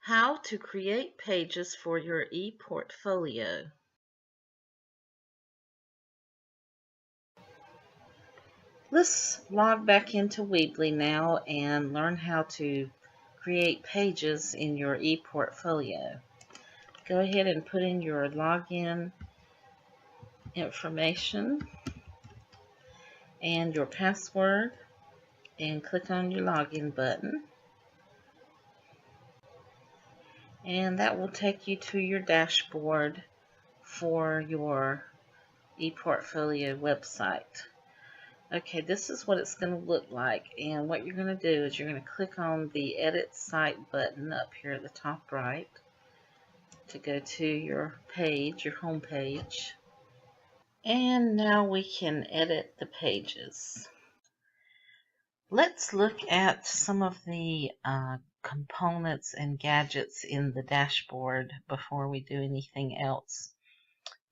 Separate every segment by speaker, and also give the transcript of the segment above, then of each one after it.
Speaker 1: How to create pages for your ePortfolio. Let's log back into Weebly now and learn how to create pages in your ePortfolio. Go ahead and put in your login information and your password and click on your login button. And that will take you to your dashboard for your ePortfolio website. Okay, this is what it's going to look like, and what you're going to do is you're going to click on the Edit Site button up here at the top right to go to your page, your home page. And now we can edit the pages. Let's look at some of the components and gadgets in the dashboard before we do anything else.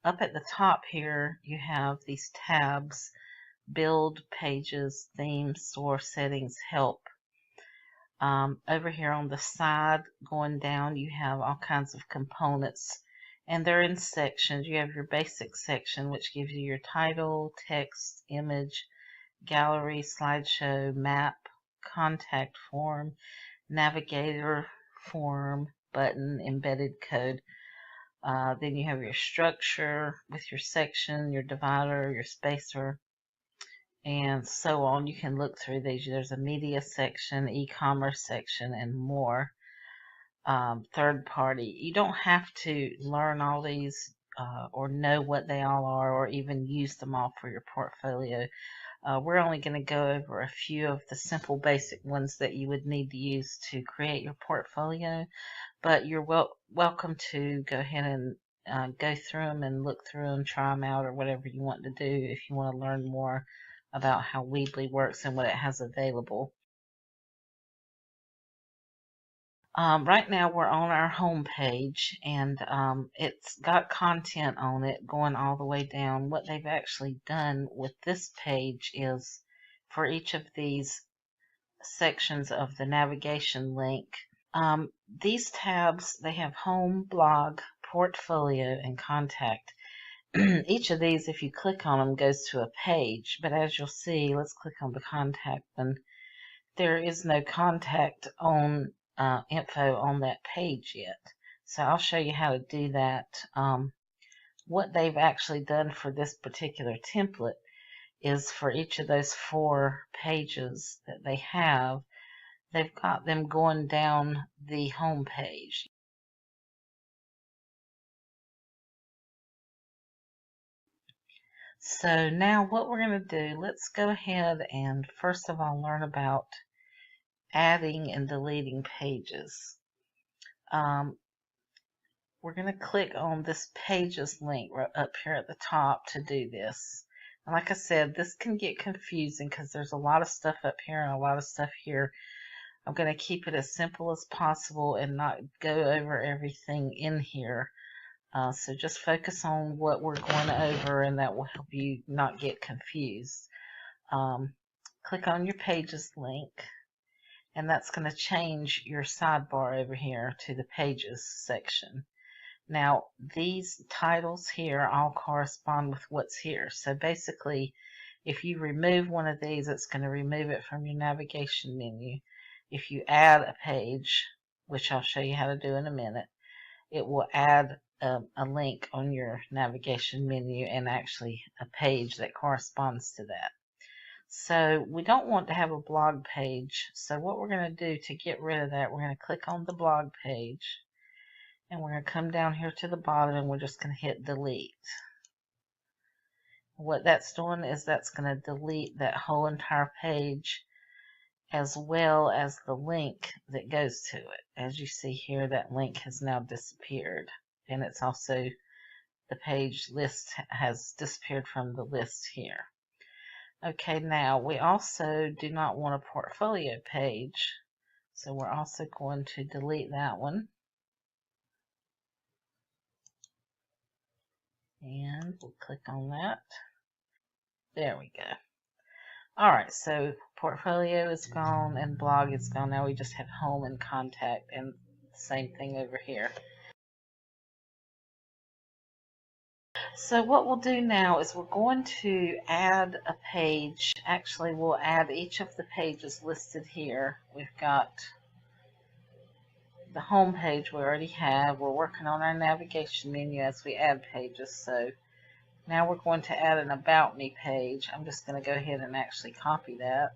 Speaker 1: Up at the top here, you have these tabs: Build, Pages, Themes, Source, Settings, Help. Over here on the side, going down, you have all kinds of components, and they're in sections. You have your basic section, which gives you your title, text, image, gallery, slideshow, map, contact form, navigator form, button, embedded code. Then you have your structure with your section, your divider, your spacer, and so on. You can look through these. There's a media section, e-commerce section, and more. Third party. You don't have to learn all these or know what they all are or even use them all for your portfolio. We're only going to go over a few of the simple basic ones that you would need to use to create your portfolio, but you're welcome to go ahead and go through them and look through them, try them out, or whatever you want to do if you want to learn more about how Weebly works and what it has available. Right now we're on our home page, and it's got content on it going all the way down. What they've actually done with this page is for each of these sections of the navigation link, these tabs, they have home, blog, portfolio, and contact. Each of these, if you click on them, goes to a page, but as you'll see, let's click on the contact one. There is no contact on info on that page yet. So I'll show you how to do that. What they've actually done for this particular template is for each of those 4 pages that they have, they've got them going down the home page. So now what we're going to do, let's go ahead and first of all learn about adding and deleting pages. We're going to click on this pages link right up here at the top to do this. And like I said, this can get confusing because there's a lot of stuff up here and a lot of stuff here. I'm going to keep it as simple as possible and not go over everything in here. So just focus on what we're going over, and that will help you not get confused. Click on your pages link, and that's going to change your sidebar over here to the pages section. Now, these titles here all correspond with what's here. So basically, if you remove one of these, it's going to remove it from your navigation menu. If you add a page, which I'll show you how to do in a minute, it will add a link on your navigation menu and actually a page that corresponds to that. So we don't want to have a blog page. So what we're going to do to get rid of that, we're going to click on the blog page, and we're going to come down here to the bottom, and we're just going to hit delete. What that's doing is that's going to delete that whole entire page, as well as the link that goes to it. As you see here, that link has now disappeared, and it's also, the page list has disappeared from the list here. Okay, now we also do not want a portfolio page, so we're also going to delete that one. And we'll click on that. There we go. Alright, so portfolio is gone and blog is gone. Now we just have home and contact, and Same thing over here. So what we'll do now is we're going to add a page. Actually, we'll add each of the pages listed here. We've got the home page we already have. We're working on our navigation menu as we add pages. So now we're going to add an About Me page. I'm just going to go ahead and actually copy that.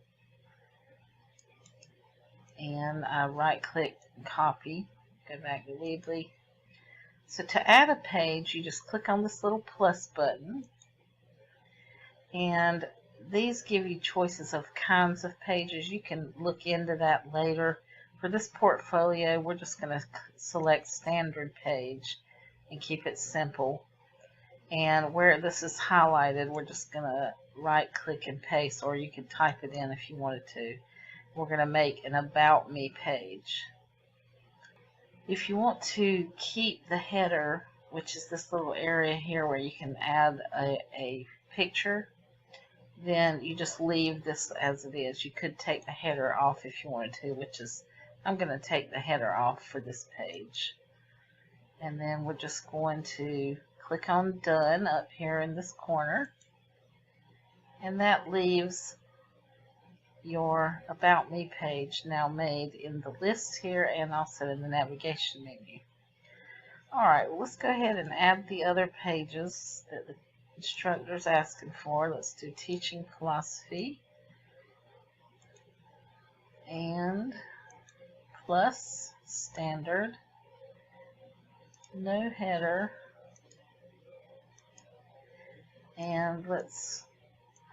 Speaker 1: And I right-click and copy. Go back to Weebly. So to add a page, you just click on this little plus button. And these give you choices of kinds of pages. You can look into that later. For this portfolio, we're just going to select standard page and keep it simple. And where this is highlighted, we're just going to right click and paste, or you can type it in if you wanted to. We're going to make an About Me page. If you want to keep the header, which is this little area here where you can add a picture, then you just leave this as it is. You could take the header off if you wanted to, which is, I'm going to take the header off for this page. And then we're just going to click on Done up here in this corner. And that leaves your About Me page now made in the list here and also in the navigation menu. Alright, well, let's go ahead and add the other pages that the instructor's asking for. Let's do Teaching Philosophy and plus standard, no header, and let's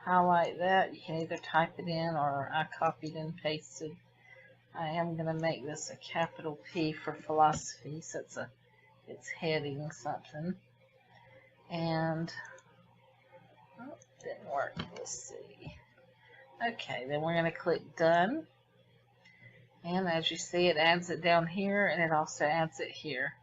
Speaker 1: highlight that. You can either type it in or I copied and pasted. I am going to make this a capital P for philosophy, so it's heading something. And oh, didn't work. Let's see. Okay, then we're going to click Done. And as you see, it adds it down here, and it also adds it here.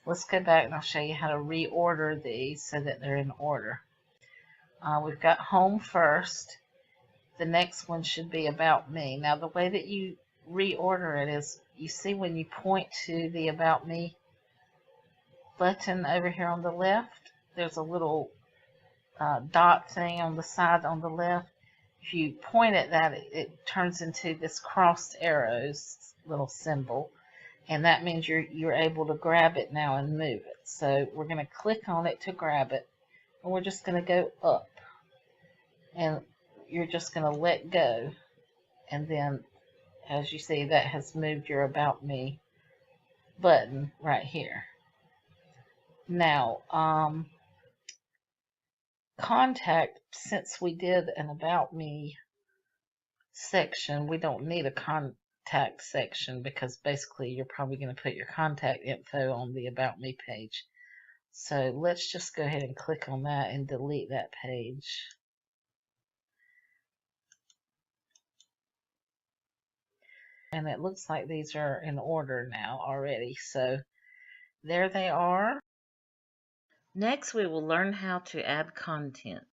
Speaker 1: Let's go back and I'll show you how to reorder these so that they're in order. We've got home first. The next one should be About Me. Now the way that you reorder it is, you see when you point to the About Me button over here on the left, there's a little dot thing on the side on the left. If you point at that, it turns into this crossed arrows little symbol. And that means you're able to grab it now and move it. So we're going to click on it to grab it. And we're just going to go up. And you're just going to let go. And then, as you see, that has moved your About Me button right here. Now, contact, since we did an About Me section, we don't need a contact section because basically you're probably going to put your contact info on the About Me page. So let's just go ahead and click on that and delete that page. And it looks like these are in order now already. So there they are. Next, we will learn how to add content.